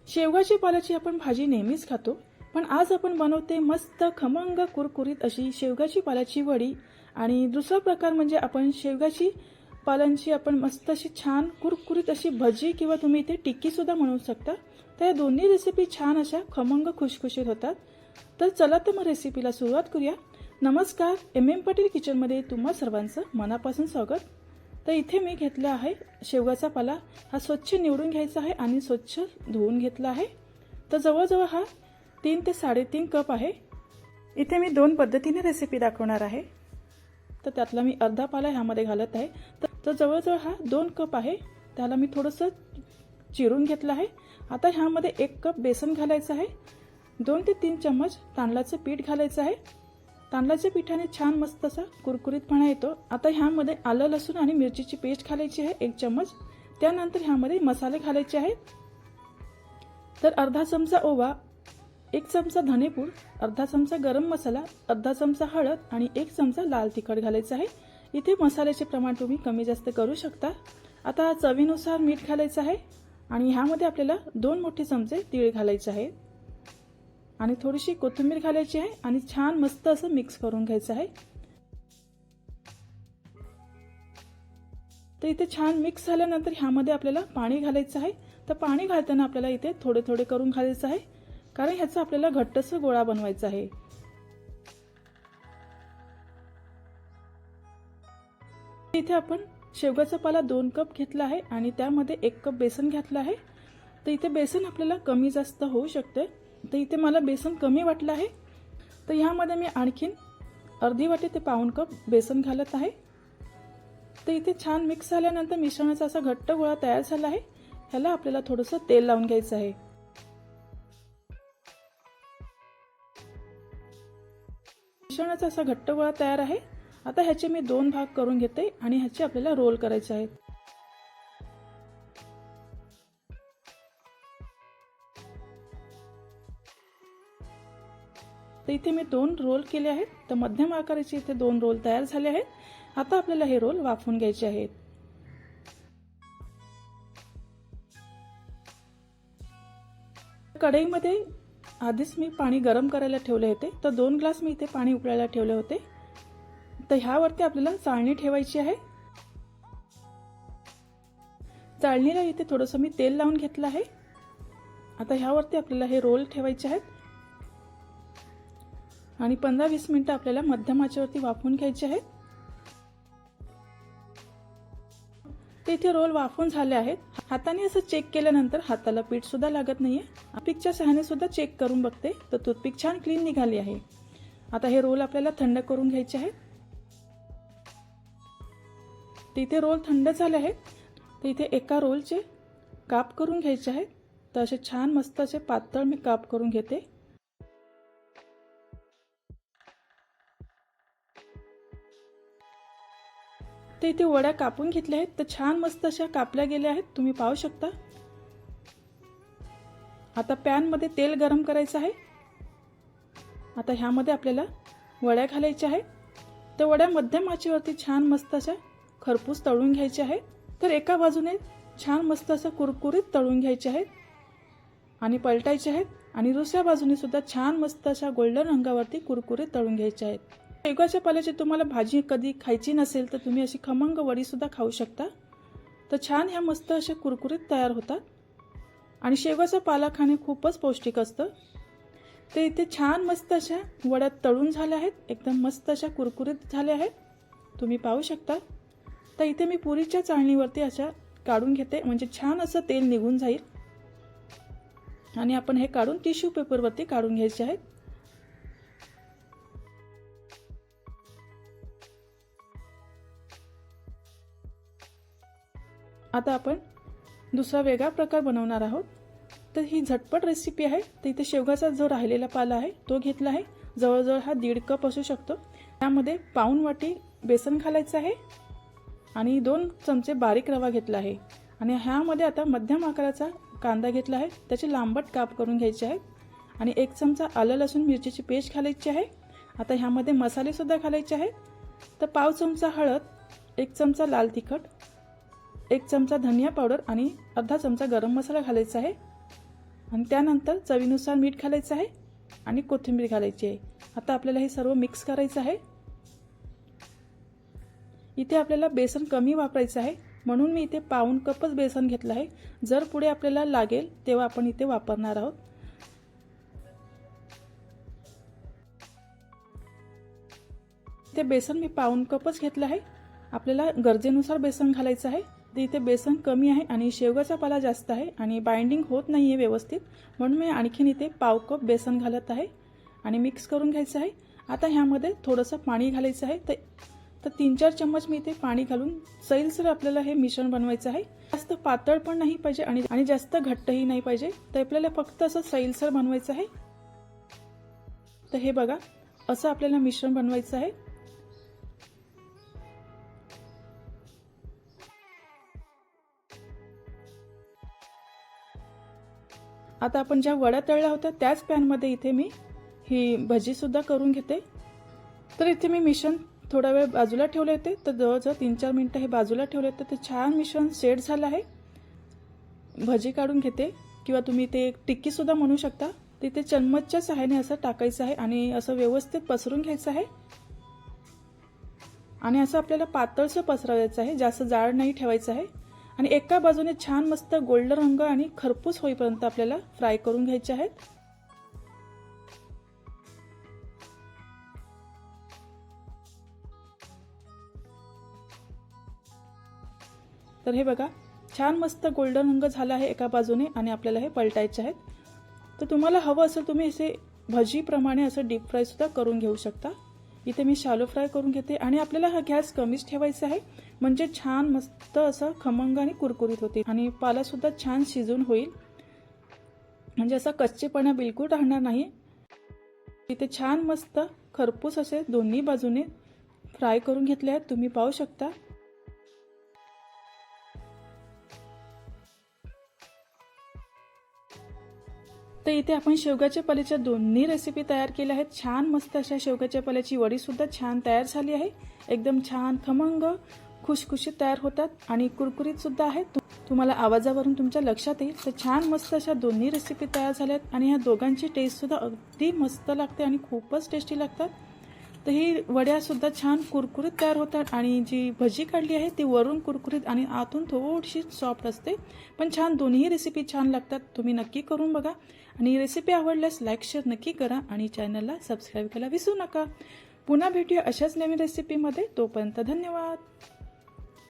शेवगाची पाल्याची आपण भाजी नेहमीच खातो, पण आज आपण बनवते मस्त खमंग कुरकुरीत अशी शेवगाची पाल्याची वडी। आणि दुसरा प्रकार म्हणजे आपण शेवगाची पाल्यांची आपण मस्त अशी छान कुरकुरीत अशी भजी किंवा तुम्ही इथे टिक्की सुद्धा बनवू शकता। तर या दोन्ही रेसिपी छान अशा खमंग खुशखुशीत होतात। तर चला तर मग रेसिपीला सुरुवात करूया। नमस्कार, MM पाटील किचनमध्ये तुम्हा सर्वांचं मनापासून स्वागत। तर इथे मी घेतला आहे शेवगाचा पाला। हा स्वच्छ निवडून घ्यायचा आहे आणि स्वच्छ धुवून घेतला आहे। तर जवळजवळ हा 3 ते 3.5 कप आहे। इथे मी दोन पद्धतीने रेसिपी दाखवणार आहे। तर त्यातला मी अर्धा पाला ह्यामध्ये घालत आहे। तर जवळजवळ हा 2 कप आहे। त्याला मी थोडंसं चिरून घेतलं आहे। आता ह्यामध्ये 1 कप बेसन घालायचं आहे। 2 ते 3 चम्मच तांदळाचं पीठ घालायचं आहे। तांदळाच्या पिठाने छान मस्त असा कुरकुरीतपणा येतो। आता ह्यामध्ये आलं लसूण आणि मिरचीची पेस्ट घालायची आहे 1 चम्मच। त्यानंतर ह्यामध्ये मसाले घालायचे आहेत। तर अर्धा चमचा ओवा, 1 चमचा धनेपूड, अर्धा चमचा गरम मसाला, अर्धा चमचा हळद आणि 1 चमचा लाल तिखट घालायचं आहे। इथे मसाल्याचे प्रमाण तुम्ही कमी जास्त करू शकता। आता चवीनुसार मीठ घालायचं आहे आणि ह्यामध्ये आपल्याला 2 मोठे चमचे तीळ घालायचे आहे आणि थोडीशी कोथिंबीर घालायची आहे आणि छान मस्त असं मिक्स करून घ्यायचं आहे। तर इथे छान मिक्स झाल्यानंतर ह्यामध्ये आपल्याला पाणी घालायचं आहे। तर पाणी घालताना आपल्याला इथे थोडे थोडे करून घालायचं आहे, कारण ह्याचा आपल्याला घट्टसर गोळा बनवायचा आहे। इथे आपण शेवगाचा पाला 2 कप घेतला आहे आणि त्यामध्ये 1 कप बेसन घातलं आहे। तर इथे बेसन आपल्याला कमी जास्त होऊ शकते। तर इथे मला बेसन कमी वाटलं आहे, तर ह्यामध्ये मी आणखीन अर्धी वाटी ते पाऊण कप बेसन घालत आहे। तर इथे छान मिक्स झाल्यानंतर मिश्रणाचा असा घट्ट गोळा तयार झाला आहे। ह्याला आपल्याला थोडंसं तेल लावून घ्यायचं आहे। मिश्रणाचा असा घट्ट गोळा तयार आहे। आता ह्याचे मी 2 भाग करून घेते आणि ह्याचे आपल्याला रोल करायचे आहेत। तर इथे मी 2 रोल केले आहेत। तर मध्यम आकाराचे इथे 2 रोल तयार झाले आहेत। आता आपल्याला हे रोल वाफवून घ्यायचे आहेत। कढईमध्ये आधीच मी पाणी गरम करायला ठेवले होते। तर 2 ग्लास मी इथे पाणी उकळायला ठेवले होते। तर ह्यावरती आपल्याला चाळणी ठेवायची आहे। चाळणीला इथे थोडंसं मी तेल लावून घेतलं आहे। आता ह्यावरती आपल्याला हे रोल ठेवायचे आहेत आणि 15-20 मिनिटं आपल्याला मध्यम आचेवरती वाफवून घ्यायचे आहेत। ते इथे रोल वाफवून झाले आहेत। हाताने असं चेक केल्यानंतर हाताला पीठ सुद्धा लागत नाहीये। टूथपिकच्या सहाय्याने सुद्धा चेक करून बघते, तर टूथपिक छान क्लीन निघाली आहे। आता हे रोल आपल्याला थंड करून घ्यायचे आहेत। ते इथे रोल थंड झाले आहेत। तर इथे एका रोलचे काप करून घ्यायचे आहेत। तर असे छान मस्त असे पातळ मी काप करून घेते। तर इथे वड्या कापून घेतल्या आहेत। तर छान मस्त अशा कापल्या गेल्या आहेत, तुम्ही पाहू शकता। आता पॅन मध्ये तेल गरम करायचं आहे। आता ह्यामध्ये आपल्याला वड्या घालायच्या आहेत। तर वड्या मध्यम आचेवरती छान मस्त अशा खरपूस तळून घ्यायच्या आहेत। तर एका बाजूने छान मस्त असं कुरकुरीत तळून घ्यायचे आहेत आणि पलटायचे आहेत आणि दुसऱ्या बाजूने सुद्धा छान मस्त अशा गोल्डन रंगावरती कुरकुरीत तळून घ्यायचे आहेत। शेवगाच्या पाल्याची तुम्हाला भाजी कधी खायची नसेल तर तुम्ही अशी खमंग वडी सुद्धा खाऊ शकता। तर छान ह्या मस्त अशा कुरकुरीत तयार होतात आणि शेवगाचा पाला खाणे खूपच पौष्टिक असतं। ते इथे छान मस्त अशा वड्या तळून झाल्या आहेत, एकदम मस्त अशा कुरकुरीत झाल्या आहेत, तुम्ही पाहू शकता। तर इथे मी पुरीच्या चाळणीवरती अशा काढून घेते, म्हणजे छान असं तेल निघून जाईल आणि आपण हे काढून टिश्यू पेपरवरती काढून घ्यायचे आहेत। आता आपण दुसरा वेगळा प्रकार बनवणार आहोत। तर ही झटपट रेसिपी आहे। तर इथे शेवगाचा जो राहिलेला पाला आहे तो घेतला आहे। जवळजवळ हा 1.5 कप असू शकतो। त्यामध्ये पाऊण वाटी बेसन घालायचं आहे आणि 2 चमचे बारीक रवा घेतला आहे आणि ह्यामध्ये आता मध्यम आकाराचा कांदा घेतला आहे, त्याचे लांबट काप करून घ्यायचे आहेत आणि 1 चमचा आलं लसूण मिरचीची पेस्ट घालायची आहे। आता ह्यामध्ये मसाले सुद्धा घालायचे आहेत। तर पाव चमचा हळद, 1 चमचा लाल तिखट, 1 चमचा धनिया पावडर आणि अर्धा चमचा गरम मसाला घालायचा आहे। आणि त्यानंतर चवीनुसार मीठ घालायचं आहे आणि कोथिंबीर घालायची आहे। आता आपल्याला हे सर्व मिक्स करायचं आहे। इथे आपल्याला बेसन कमी वापरायचं आहे, म्हणून मी इथे पाऊण कपच बेसन घेतलं आहे। जर पुढे आपल्याला लागेल तेव्हा आपण इथे वापरणार आहोत। इथे बेसन मी पाऊण कपच घेतलं आहे। आपल्याला गरजेनुसार बेसन घालायचं आहे। तर इथे बेसन कमी आहे आणि शेवगाचा पाला जास्त आहे आणि बाइंडिंग होत नाहीये व्यवस्थित, म्हणून मी आणखीन इथे पाव कप बेसन घालत आहे आणि मिक्स करून घ्यायचं आहे। आता ह्यामध्ये थोडंसं पाणी घालायचं आहे। तर 3-4 चम्मच मी इथे पाणी घालून सैलसर आपल्याला हे मिश्रण बनवायचं आहे। जास्त पातळ पण नाही पाहिजे आणि जास्त घट्टही नाही पाहिजे, तर आपल्याला फक्त असं सैलसर बनवायचं आहे। तर हे बघा, असं आपल्याला मिश्रण बनवायचं आहे। आता आपण ज्या वड्या तळल्या होत्या त्याच पॅनमध्ये इथे मी ही भजी सुद्धा करून घेते। तर इथे मी मिश्रण थोडा वेळ बाजूला ठेवले होते, तर जवळजवळ 3-4 मिनिटं हे बाजूला ठेवले होते। तर छान मिश्रण सेट झालं आहे। भजी काढून घेते किंवा तुम्ही ते टिक्की सुद्धा म्हणू शकता। तिथे चम्मचच्या सहाय्याने असं टाकायचं आहे आणि असं व्यवस्थित पसरून घ्यायचं आहे आणि असं आपल्याला पातळसं पसरवायचं आहे, जास्त जाड नाही ठेवायचं आहे। आणि एका बाजूने छान मस्त गोल्डन रंग आणि खरपूस होईपर्यंत आपल्याला फ्राय करून घ्यायचे आहेत। तर हे बघा, छान मस्त गोल्डन रंग झाला आहे एका बाजूने आणि आपल्याला हे पलटायचे आहेत। तर तुम्हाला हवं असेल तुम्ही असे भजीप्रमाणे असं डीप फ्राय सुद्धा करून घेऊ शकता। इथे मी शॅलो फ्राय करून घेते आणि आपल्याला हा गॅस कमीच ठेवायचा आहे, म्हणजे छान मस्त असं खमंग आणि कुरकुरीत होते आणि पाला सुद्धा छान शिजून होईल, म्हणजे असा कच्चेपणा बिलकुल राहणार नाही। इथे छान मस्त खरपूस असे दोन्ही बाजूने फ्राय करून घेतले आहेत, तुम्ही पाहू शकता। तर इथे आपण शेवगाच्या पाल्याच्या दोन्ही रेसिपी तयार केल्या आहेत। छान मस्त अशा शेवगाच्या पाल्याची वडी सुद्धा छान तयार झाली आहे। एकदम छान खमंग खुशखुशीत तयार होतात आणि कुरकुरीत सुद्धा आहेत। तुम्हाला आवाजावरून तुमच्या लक्षात येईल। तर छान मस्त अशा दोन्ही रेसिपी तयार झाल्यात आणि ह्या दोघांची टेस्ट सुद्धा अगदी मस्त लागते आणि खूपच टेस्टी लागतात। तर ही वड्या सुद्धा छान कुरकुरीत तयार होतात आणि जी भजी काढली आहे ती वरून कुरकुरीत आणि आतून थोडीशी सॉफ्ट असते, पण छान दोन्ही रेसिपी छान लागतात। तुम्ही नक्की करून बघा आणि रेसिपी आवडल्यास लाईक शेअर नक्की करा आणि चॅनलला सबस्क्राईब करायला विसरू नका। पुन्हा भेटूया अशाच नवीन रेसिपीमध्ये, तोपर्यंत धन्यवाद।